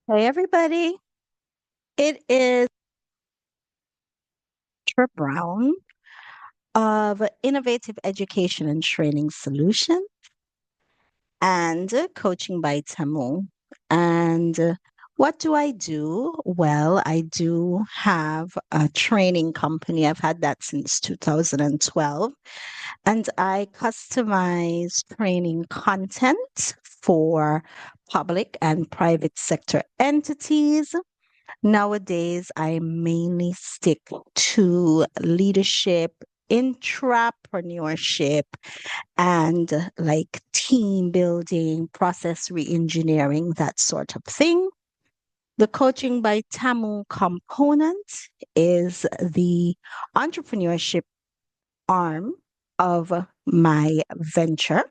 Hey everybody, it is Trip Brown of Innovative Education and Training Solution and Coaching by Tamu. And what do I do? Well, I do have a training company. I've had that since 2012, and I customize training content for public and private sector entities. Nowadays, I mainly stick to leadership, intrapreneurship, and like team building, process re-engineering, that sort of thing. The coaching by Tamu component is the entrepreneurship arm of my venture.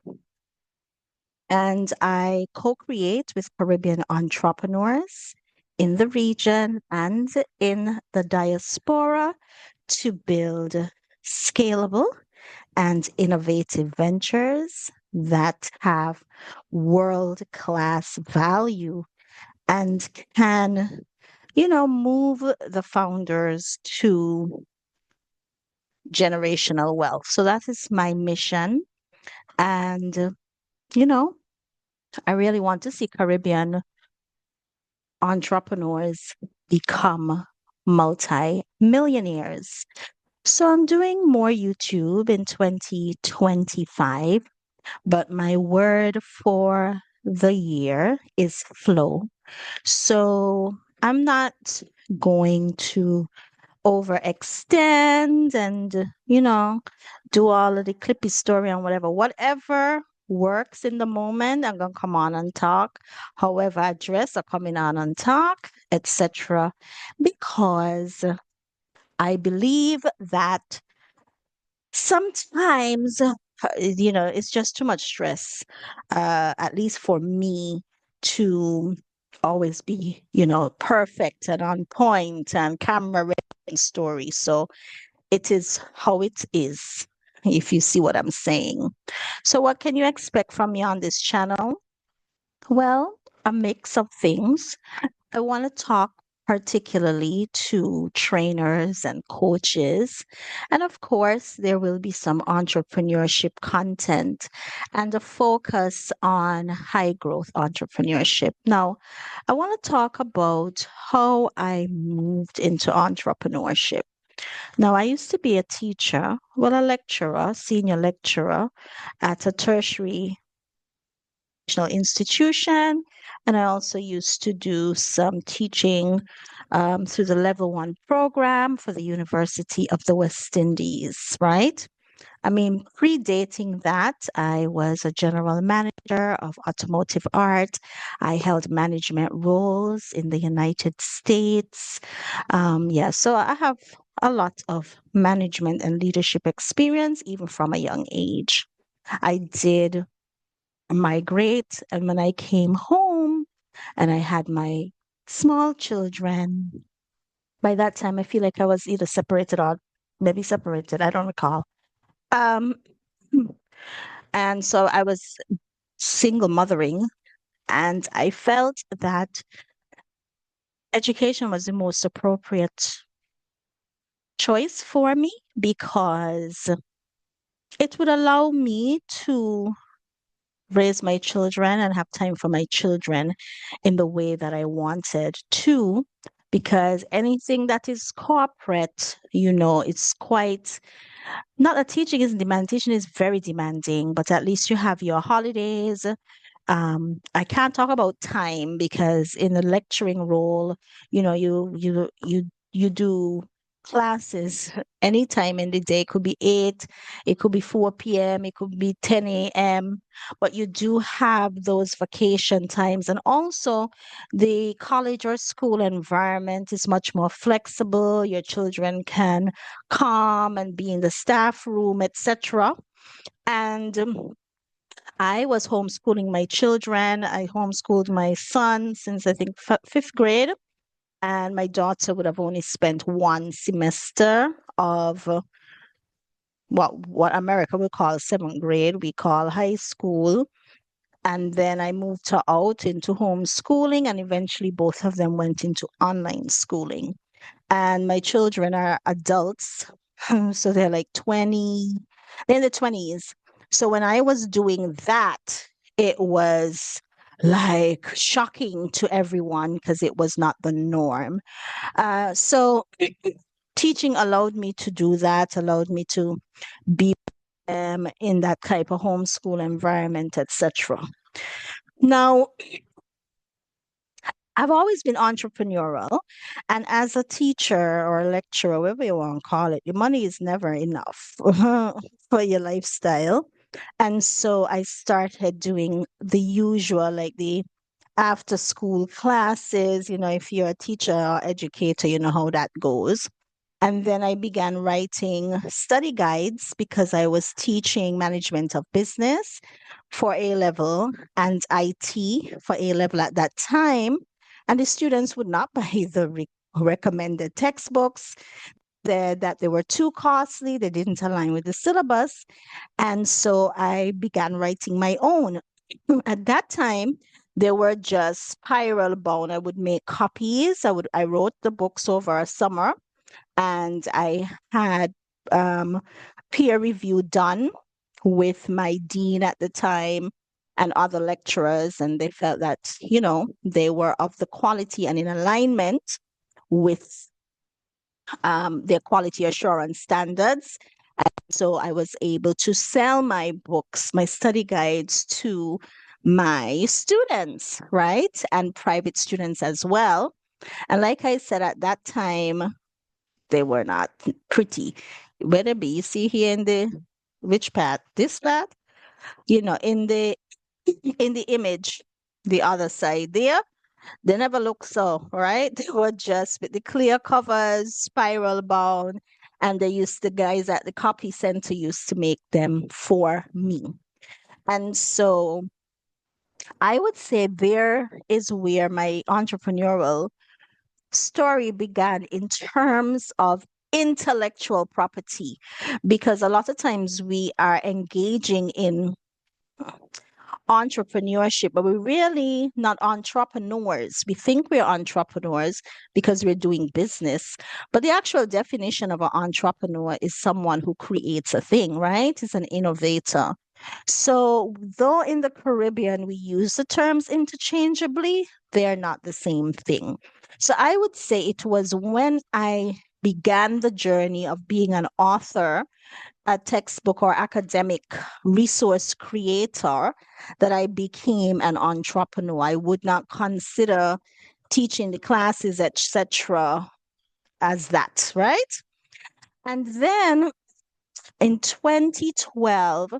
And I co create with Caribbean entrepreneurs in the region and in the diaspora to build scalable and innovative ventures that have world class value and can, move the founders to generational wealth. So that is my mission. And, you know, I really want to see Caribbean entrepreneurs become multi-millionaires. So I'm doing more YouTube in 2025, but my word for the year is flow. So I'm not going to overextend and, do all of the clippy story and whatever. Whatever works in the moment, I'm gonna come on and talk. However, I dress, I coming on and talk, etc. Because I believe that sometimes, it's just too much stress, at least for me, to always be, perfect and on point and camera ready and story. So it is how it is, if you see what I'm saying. So, what can you expect from me on this channel? Well, a mix of things. I want to talk particularly to trainers and coaches. And of course, there will be some entrepreneurship content and a focus on high growth entrepreneurship. Now, I want to talk about how I moved into entrepreneurship. Now, I used to be a teacher, well, a lecturer, senior lecturer at a tertiary educational institution. And I also used to do some teaching through the level one program for the University of the West Indies, right? I mean, predating that, I was a general manager of automotive art. I held management roles in the United States. Yeah, so I have a lot of management and leadership experience, even from a young age. I did migrate, and when I came home and I had my small children, by that time, I feel like I was either separated or maybe separated. I don't recall. Um, And so I was single mothering, and I felt that education was the most appropriate choice for me because it would allow me to raise my children and have time for my children in the way that I wanted to. Because anything that is corporate, it's quite not that teaching isn't demanding, teaching is very demanding, but at least you have your holidays. I can't talk about time because in the lecturing role, you do classes anytime in the day. It could be 8, it could be 4 p.m., it could be 10 a.m., but you do have those vacation times. And also the college or school environment is much more flexible. Your children can come and be in the staff room, etc. And I was homeschooling my children. I homeschooled my son since I think fifth grade, and my daughter would have only spent one semester of what America will call seventh grade. We call high school. And then I moved her out into homeschooling, and eventually both of them went into online schooling. And my children are adults. So they're like 20, they're in the 20s. So when I was doing that, it was like shocking to everyone because it was not the norm. So teaching allowed me to do that, allowed me to be in that type of homeschool environment, etc. Now, I've always been entrepreneurial, and as a teacher or a lecturer, whatever you want to call it, your money is never enough for your lifestyle. And so I started doing the usual, like the after school classes. If you're a teacher or educator, you know how that goes. And then I began writing study guides because I was teaching management of business for A level and IT for A level at that time. And the students would not buy the recommended textbooks, that they were too costly, they didn't align with the syllabus. And so I began writing my own. At that time, they were just spiral bound. I would make copies. I wrote the books over a summer, and I had um, peer review done with my dean at the time and other lecturers, and they felt that they were of the quality and in alignment with their quality assurance standards. So I was able to sell my books, my study guides, to my students, right? And private students as well. And like I said, at that time, they were not pretty. Whether be you see here in the which part, this part, in the image, the other side there, they never look so, right? They were just with the clear covers, spiral bound, and the guys at the copy center used to make them for me. And so I would say there is where my entrepreneurial story began in terms of intellectual property, because a lot of times we are engaging in entrepreneurship, but we're really not entrepreneurs. We think we're entrepreneurs because we're doing business, but the actual definition of an entrepreneur is someone who creates a thing, right? Is an innovator. So, though in the Caribbean we use the terms interchangeably, they're not the same thing. So, I would say it was when I began the journey of being an author, a textbook or academic resource creator, that I became an entrepreneur. I would not consider teaching the classes, etc., as that, right? And then in 2012,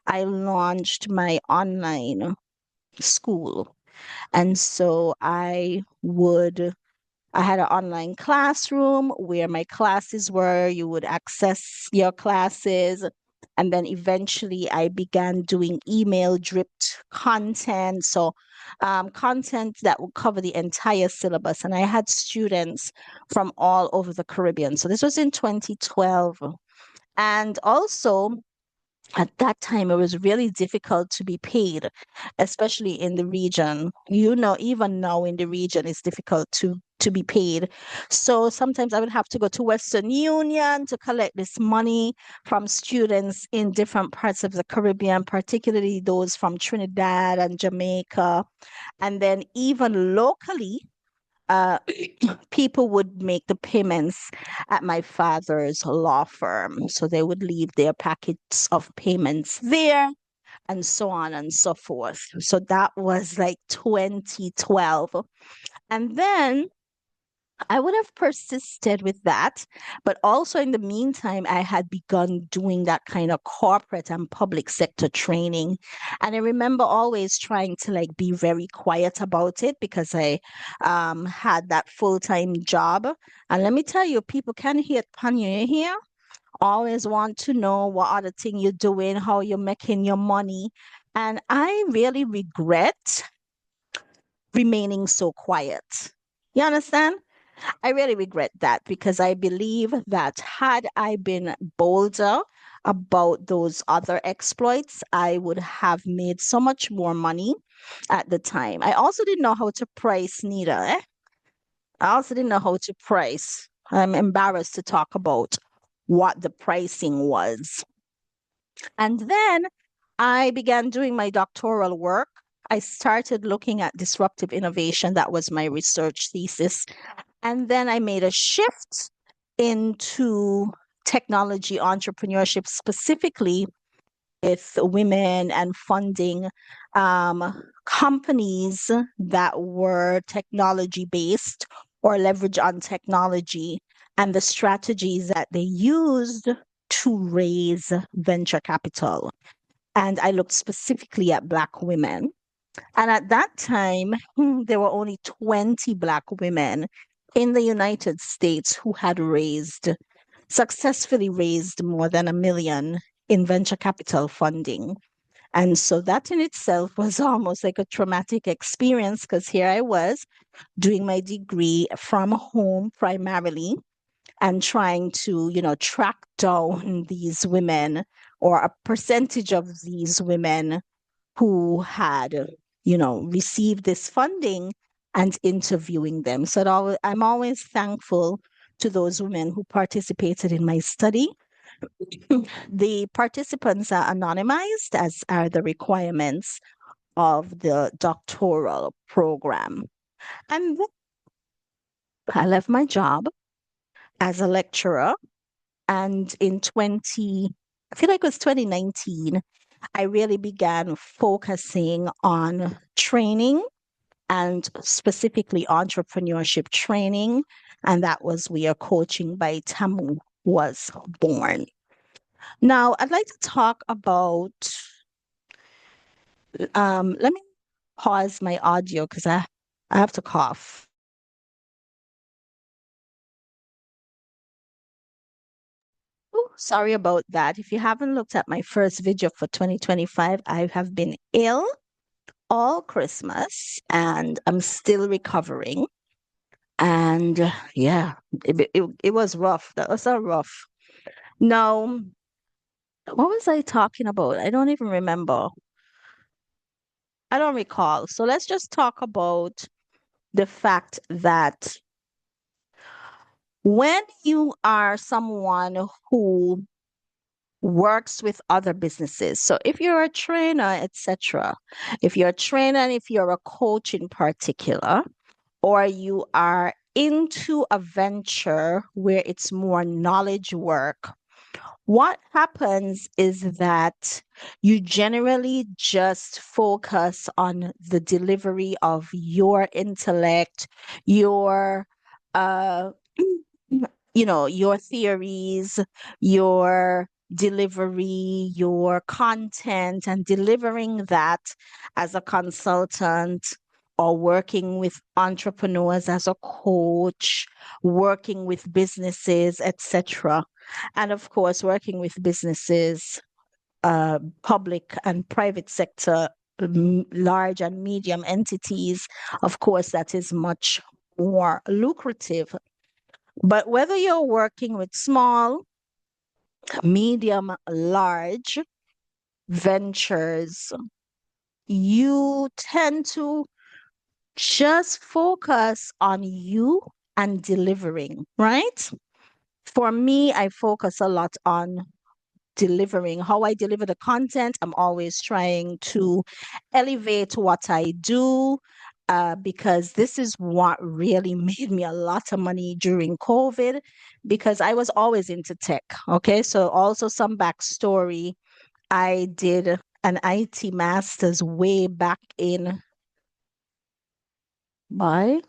I launched my online school. And so I had an online classroom where my classes were. You would access your classes. And then eventually I began doing email dripped content. So, content that would cover the entire syllabus. And I had students from all over the Caribbean. So, this was in 2012. And also, at that time, it was really difficult to be paid, especially in the region. Even now in the region, it's difficult to be paid. So sometimes I would have to go to Western Union to collect this money from students in different parts of the Caribbean, particularly those from Trinidad and Jamaica. And then even locally, uh, people would make the payments at my father's law firm. So they would leave their packets of payments there and so on and so forth. So that was like 2012. And then I would have persisted with that. But also in the meantime, I had begun doing that kind of corporate and public sector training. And I remember always trying to like be very quiet about it because I had that full-time job. And let me tell you, people can hear it upon you here. Always want to know what other thing you're doing, how you're making your money. And I really regret remaining so quiet. You understand? I really regret that because I believe that had I been bolder about those other exploits, I would have made so much more money at the time. I also didn't know how to price neither. I also didn't know how to price. I'm embarrassed to talk about what the pricing was. And then I began doing my doctoral work. I started looking at disruptive innovation. That was my research thesis. And then I made a shift into technology entrepreneurship, specifically with women and funding companies that were technology based or leverage on technology and the strategies that they used to raise venture capital. And I looked specifically at Black women. And at that time, there were only 20 Black women in the United States who had successfully raised more than 1 million in venture capital funding. And so that in itself was almost like a traumatic experience because here I was doing my degree from home primarily and trying to, track down these women or a percentage of these women who had, received this funding and interviewing them. So I'm always thankful to those women who participated in my study. The participants are anonymized, as are the requirements of the doctoral program. And then I left my job as a lecturer. And I feel like it was 2019, I really began focusing on training and specifically entrepreneurship training. And that was where Coaching by Tamu was born. Now, I'd like to talk about, let me pause my audio because I have to cough. Ooh, sorry about that. If you haven't looked at my first video for 2025, I have been ill all Christmas and I'm still recovering. And yeah, it was rough. That was so rough. Now, what was I talking about? I don't even remember. I don't recall. So let's just talk about the fact that when you are someone who works with other businesses, so if you're a trainer, etc., if you're a trainer and if you're a coach in particular, or you are into a venture where it's more knowledge work, what happens is that you generally just focus on the delivery of your intellect, your uh your theories, your delivery, your content, and delivering that as a consultant or working with entrepreneurs as a coach, working with businesses, etc. And of course, working with businesses, public and private sector, large and medium entities, of course, that is much more lucrative. But whether you're working with small, medium, large ventures, you tend to just focus on you and delivering, right? For me, I focus a lot on delivering, how I deliver the content. I'm always trying to elevate what I do because this is what really made me a lot of money during COVID because I was always into tech. Okay. So, also some backstory, I did an IT master's way back in by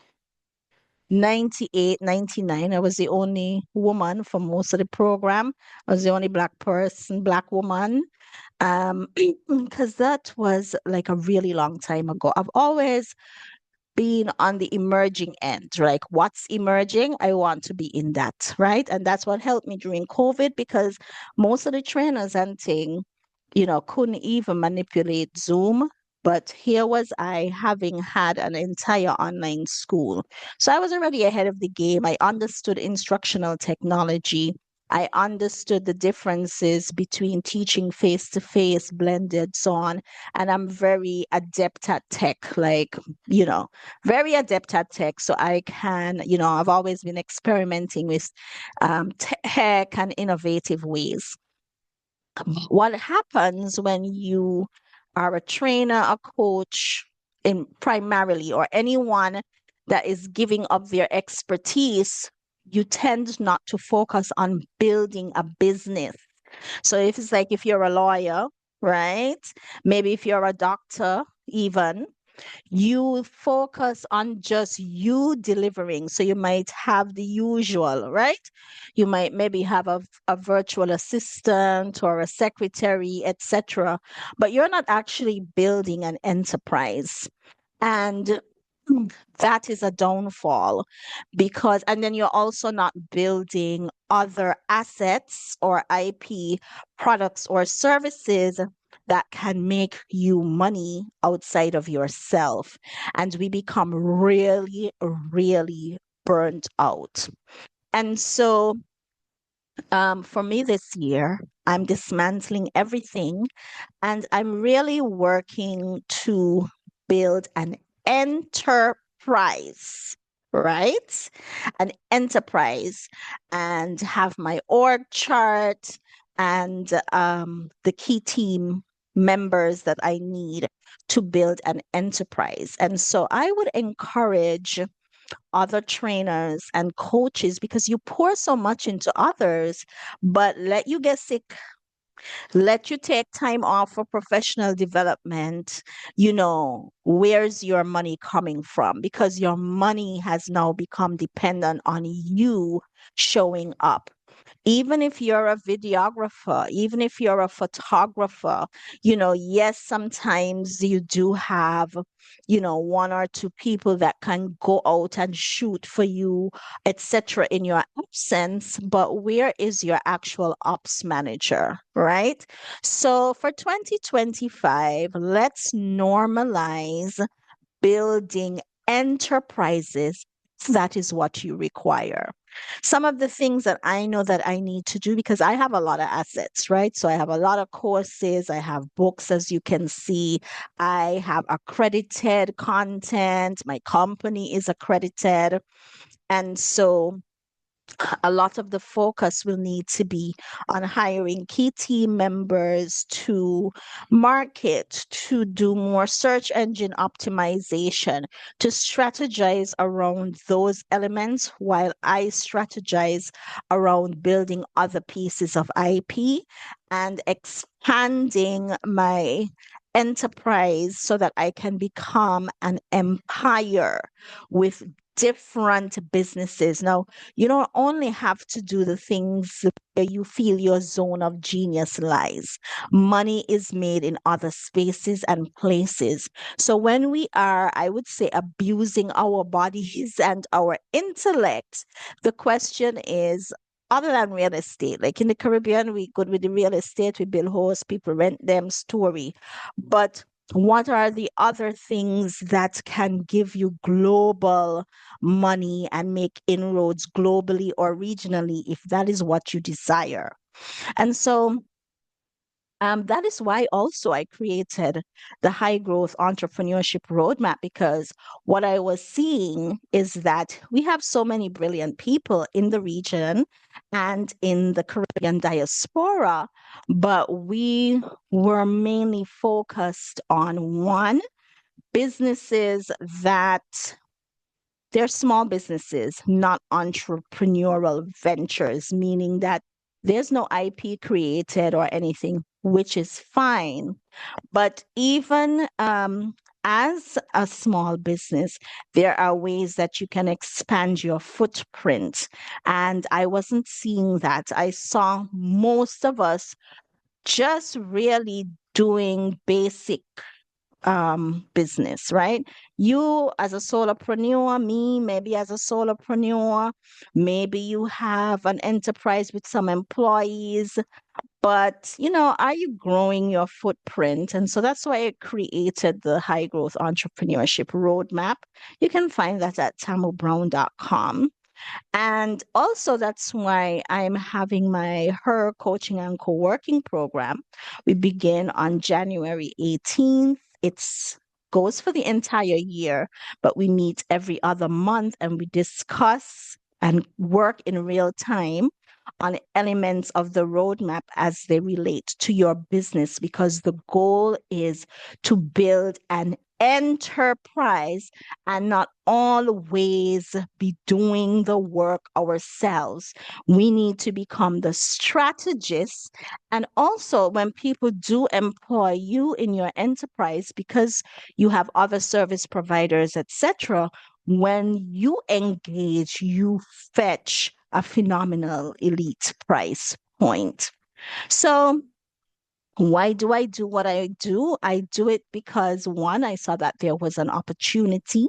98, 99. I was the only woman for most of the program. I was the only Black person, Black woman. Because that was like a really long time ago. I've always been on the emerging end, like what's emerging, I want to be in that, right? And that's what helped me during COVID because most of the trainers and thing, couldn't even manipulate Zoom. But here was I having had an entire online school. So I was already ahead of the game. I understood instructional technology. I understood the differences between teaching face to face, blended, so on. And I'm very adept at tech, like, you know, very adept at tech. So I can, I've always been experimenting with tech and innovative ways. What happens when you are a trainer, a coach, in primarily, or anyone that is giving up their expertise, you tend not to focus on building a business. So if it's like if you're a lawyer, right? Maybe if you're a doctor, even you focus on just you delivering. So you might have the usual, right? You might maybe have a virtual assistant or a secretary, etc. But you're not actually building an enterprise. And that is a downfall because, and then you're also not building other assets or IP products or services that can make you money outside of yourself. And we become really, really burnt out. And so, for me this year, I'm dismantling everything and I'm really working to build an enterprise, right? An enterprise and have my org chart and the key team members that I need to build an enterprise. And so I would encourage other trainers and coaches because you pour so much into others, but let you get sick, let you take time off for professional development, where's your money coming from? Because your money has now become dependent on you showing up. Even if you're a videographer, even if you're a photographer, yes, sometimes you do have, one or two people that can go out and shoot for you, etc., in your absence, but where is your actual ops manager, right? So for 2025, let's normalize building enterprises. That is what you require. Some of the things that I know that I need to do because I have a lot of assets, right? So I have a lot of courses, I have books, as you can see, I have accredited content, my company is accredited. And so a lot of the focus will need to be on hiring key team members to market, to do more search engine optimization, to strategize around those elements while I strategize around building other pieces of IP and expanding my enterprise so that I can become an empire with different businesses. Now, you don't only have to do the things where you feel your zone of genius lies. Money is made in other spaces and places. So when we are, I would say, abusing our bodies and our intellect, the question is, other than real estate, like in the Caribbean, we good with the real estate, we build house, people rent them, story. But what are the other things that can give you global money and make inroads globally or regionally if that is what you desire? And so that is why also I created the high growth entrepreneurship roadmap because what I was seeing is that we have so many brilliant people in the region and in the Caribbean diaspora, but we were mainly focused on one, businesses that they're small businesses, not entrepreneurial ventures, meaning that there's no IP created or anything, which is fine. But even as a small business, there are ways that you can expand your footprint. And I wasn't seeing that. I saw most of us just really doing basic business, right? You as a solopreneur, me maybe as a solopreneur, maybe you have an enterprise with some employees, But, are you growing your footprint? And so that's why I created the High Growth Entrepreneurship Roadmap. You can find that at tamobrown.com. And also, that's why I'm having my Her Coaching and Co-working program. We begin on January 18th. It's goes for the entire year, but we meet every other month and we discuss and work in real time on elements of the roadmap as they relate to your business, because the goal is to build an enterprise and not always be doing the work ourselves. We need to become the strategists. And also, when people do employ you in your enterprise, because you have other service providers, etc., when you engage, you fetch a phenomenal elite price point. So, why do I do what I do? I do it because one, I saw that there was an opportunity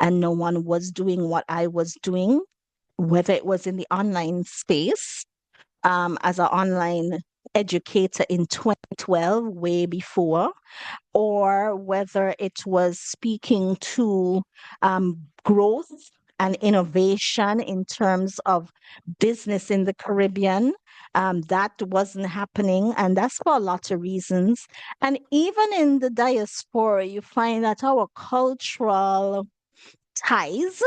and no one was doing what I was doing, whether it was in the online space, as an online educator in 2012, way before, or whether it was speaking to growth and innovation in terms of business in the Caribbean. That wasn't happening, and that's for a lot of reasons. And even in the diaspora, you find that our cultural ties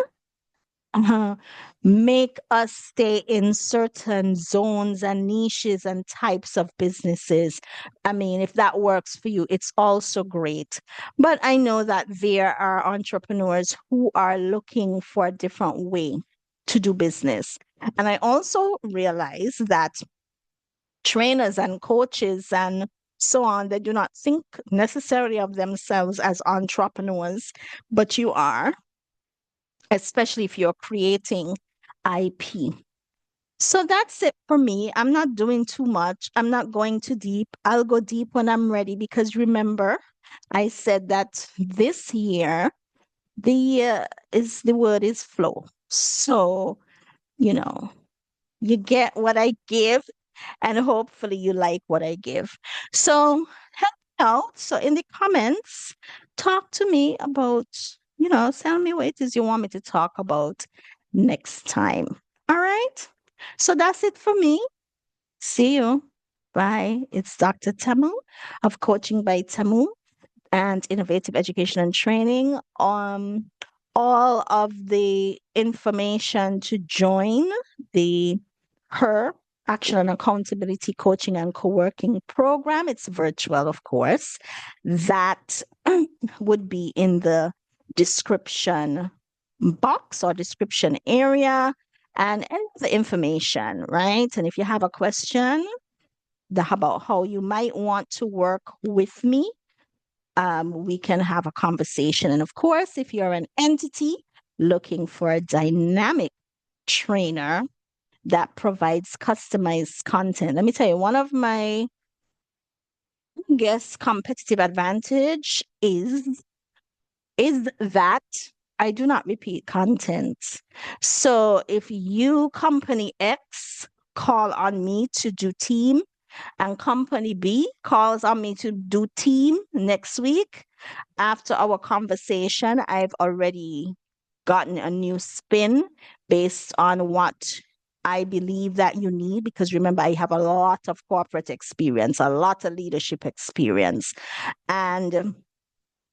uh, make us stay in certain zones and niches and types of businesses. I mean, if that works for you, it's also great. But I know that there are entrepreneurs who are looking for a different way to do business. And I also realize that trainers and coaches and so on, they do not think necessarily of themselves as entrepreneurs, but you are, especially if you're creating IP. So that's it for me. I'm not doing too much. I'm not going too deep. I'll go deep when I'm ready, because remember, I said that this year the word is flow. So, you know, you get what I give, and hopefully you like what I give. So help me out. So in the comments, talk to me about, tell me what it is you want me to talk about next time. All right. So that's it for me. See you. Bye. It's Dr. Tamu of Coaching by Tamu and Innovative Education and Training. All of the information to join the Her Action and Accountability Coaching and Co-working Program. It's virtual, of course. That would be in the description box or description area, and any of the information, right? And if you have a question about how you might want to work with me, we can have a conversation. And of course, if you're an entity looking for a dynamic trainer that provides customized content, let me tell you, one of my guess competitive advantage is that I do not repeat content. So if you, company X, call on me to do team, and company B calls on me to do team next week, after our conversation, I've already gotten a new spin based on what I believe that you need. Because remember, I have a lot of corporate experience, a lot of leadership experience. And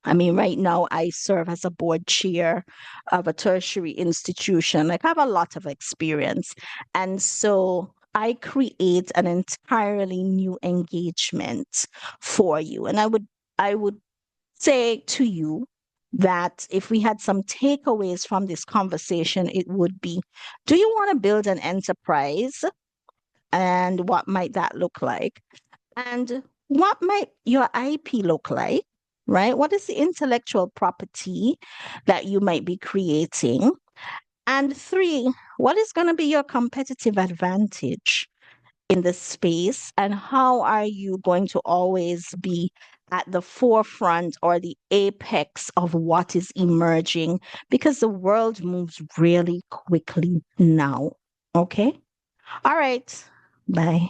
I mean, right now I serve as a board chair of a tertiary institution. Like, I have a lot of experience. And so I create an entirely new engagement for you. And I would say to you that if we had some takeaways from this conversation, it would be, do you want to build an enterprise? And what might that look like? And what might your IP look like, right? What is the intellectual property that you might be creating? And three, what is going to be your competitive advantage in the space? And how are you going to always be at the forefront or the apex of what is emerging? Because the world moves really quickly now. Okay. All right. Bye.